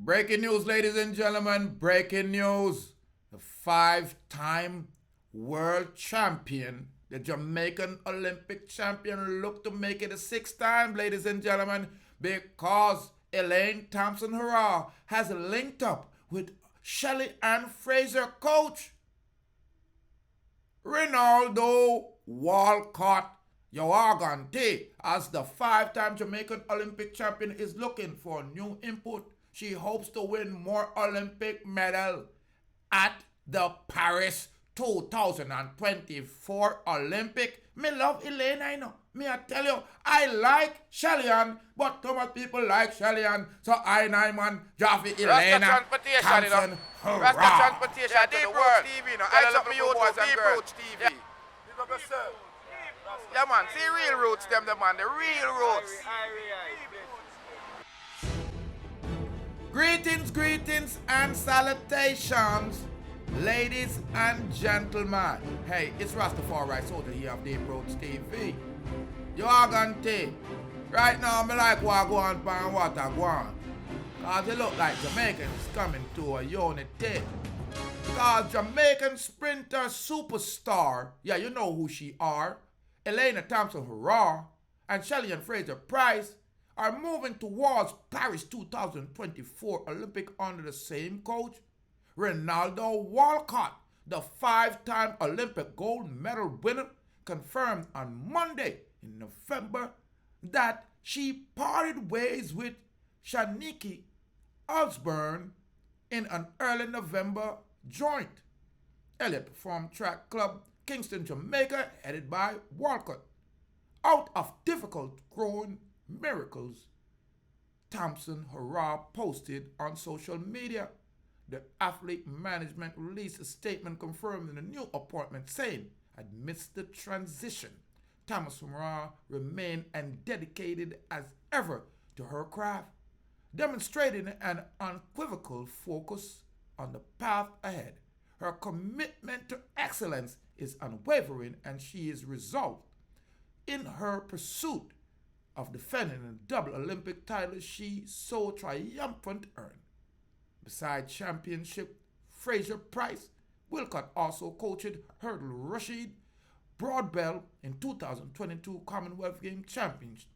Breaking news, ladies and gentlemen. Breaking news. The five-time world champion, the Jamaican Olympic champion, look to make it a sixth time, ladies and gentlemen, because Elaine Thompson-Herah has linked up with Shelly-Ann Fraser coach Reynaldo Walcott. Your Argante, as the five-time Jamaican Olympic champion, is looking for new input. She hopes to win more Olympic medals at the Paris 2024 Olympic. Me love Elaine, I know. Me I tell you, I like Shelly-Ann, but too much people like Shelly-Ann, so I man, Jaffe Elaine Thompson-Herah. Rasta transportation to the world. TV, no. I love me boys and girls. TV. Yeah, man. See real roots, them, the man. The real roots. Greetings, and salutations, ladies and gentlemen. Hey, it's Rastafari Soldier here of Deep Roots TV. You are going to right now, me like what go on and what I go on. Because it look like Jamaicans coming to a unity. Because Jamaican sprinter superstar, yeah, you know who she are, Elaine Thompson-Herah and Shelly-Ann Fraser-Pryce are moving towards Paris 2024 Olympic under the same coach. Reynaldo Walcott, the five-time Olympic gold medal winner, confirmed on Monday in November that she parted ways with Shanikie Osbourne in an early November joint. Elliott Perform Track Club, Kingston, Jamaica, headed by Walcott. Out of difficult growing miracles, Thompson-Herah posted on social media. The athlete management released a statement confirming the new appointment, saying, amidst the transition, Thompson-Herah remained and dedicated as ever to her craft, demonstrating an unequivocal focus on the path ahead. Her commitment to excellence is unwavering, and she is resolved in her pursuit of defending a double Olympic title she so triumphant earned. Besides championship, Fraser-Pryce, Walcott also coached hurdle Rashid Broadbell in 2022 Commonwealth Games Champions,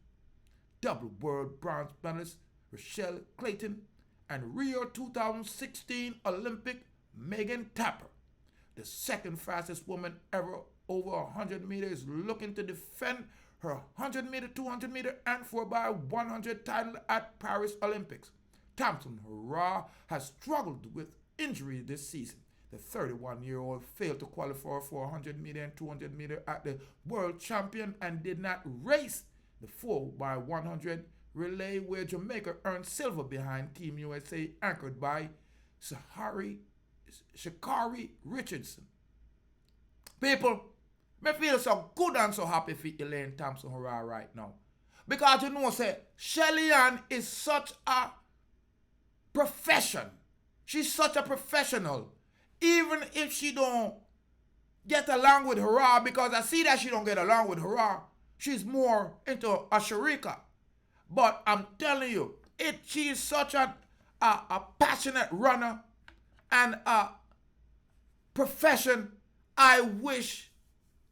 double world bronze medalist Rochelle Clayton, and Rio 2016 Olympic Megan Tapper. The second fastest woman ever over 100 meters, looking to defend her 100 meter, 200 meter, and 4x100 title at Paris Olympics. Thompson-Herah has struggled with injury this season. The 31-year-old failed to qualify for 100 meter and 200 meter at the World Champion and did not race the 4x100 relay, where Jamaica earned silver behind Team USA, anchored by Sha'Carri Richardson. People, me feel so good and so happy for Elaine Thompson-Herah right now. Because you know, say, Shelly-Ann is such a profession. She's such a professional. Even if she don't get along with Herah, because I see that she don't get along with Herah, she's more into a Sharika. But I'm telling you, she is such a passionate runner and a profession. I wish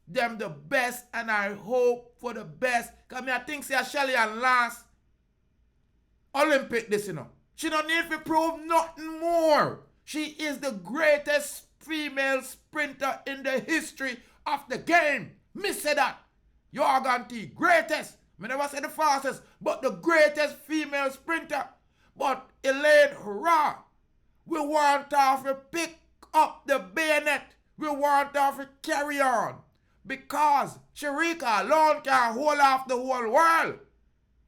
them the best and I hope for the best. Because I think Shelly-Ann last Olympic this, you know. She don't need to prove nothing more. She is the greatest female sprinter in the history of the game. Me say that. You are guarantee greatest. I never say the fastest, but the greatest female sprinter. But Elaine Herah, we want her to pick up the bayonet. We want her to carry on. Because Sharika alone can hold off the whole world.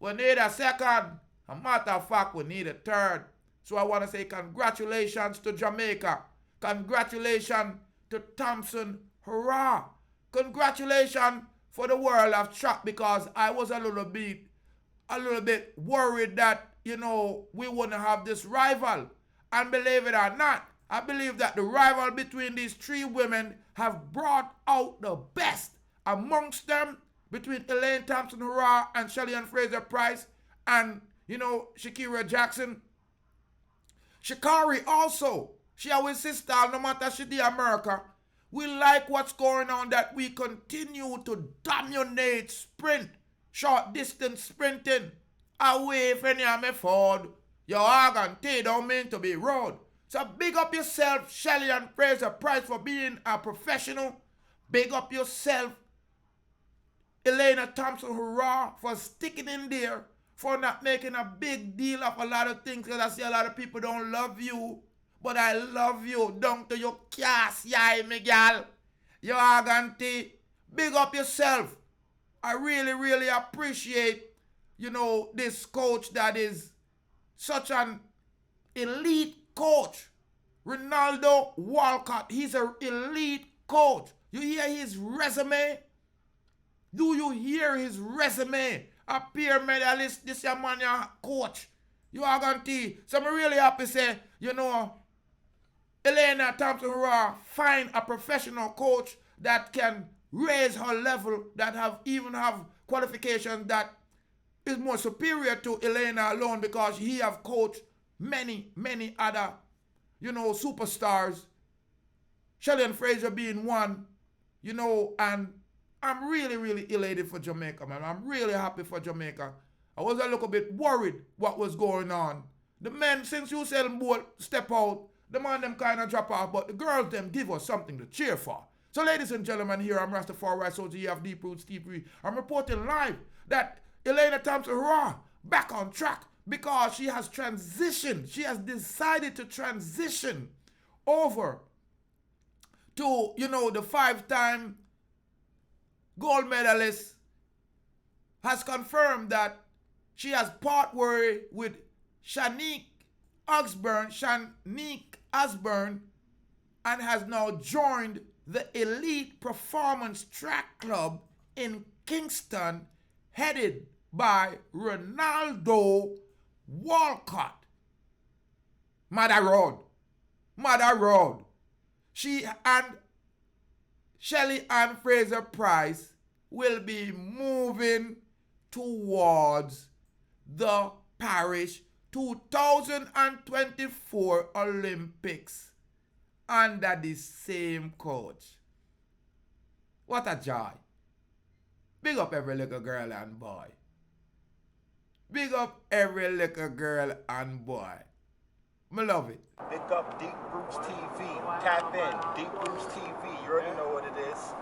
We need a second. A matter of fact, we need a third. So I want to say congratulations to Jamaica. Congratulations to Thompson-Herah. Congratulations for the world of track, because I was a little bit worried that, you know, we wouldn't have this rival. And believe it or not, I believe that the rival between these three women have brought out the best amongst them, between Elaine Thompson-Herah and Shelly-Ann Fraser-Pryce and, you know, Shakira Jackson. Shikari also. She always sister, no matter she in America. We like what's going on, that we continue to dominate sprint, short distance sprinting. Away from your Ford. Your organ don't mean to be road. So big up yourself, Shelly-Ann Fraser-Pryce, for being a professional. Big up yourself, Elaine Thompson-Herah, for sticking in there, for not making a big deal of a lot of things, because I see a lot of people don't love you. But I love you down to your cast, yay, me gal. You organ big up yourself. I really, really appreciate, this coach that is such an elite coach. Reynaldo Walcott, he's an elite coach. You hear his resume? Do you hear his resume? A peer medalist, this your man, your coach. You are going to so I'm really happy to say, Elaine Thompson-Herah find a professional coach that can raise her level, that even have qualifications that is more superior to Elaine alone, because he have coached many, many other, superstars. Shelly-Ann Fraser being one, and I'm really, really elated for Jamaica, man. I'm really happy for Jamaica. I was a little bit worried what was going on. The men, since you said both step out, the man them kind of drop off, but the girls them give us something to cheer for. So ladies and gentlemen, here I'm Rastafari, so you have Deep Roots TV. I'm reporting live that Elaine Thompson-Herah back on track, because she has transitioned. She has decided to transition over to, the 5-time gold medalist has confirmed that she has part way with Shanikie Osbourne, and has now joined the Elite Performance Track Club in Kingston, headed by Reynaldo Walcott. Mother Road. She and Shelly-Ann Fraser-Pryce will be moving towards the Paris 2024 Olympics under the same coach. What a joy. Big up every little girl and boy. Big up every little girl and boy. Me love it. Big up Deep Roots TV. Tap in. Deep Roots TV. You already know what it is.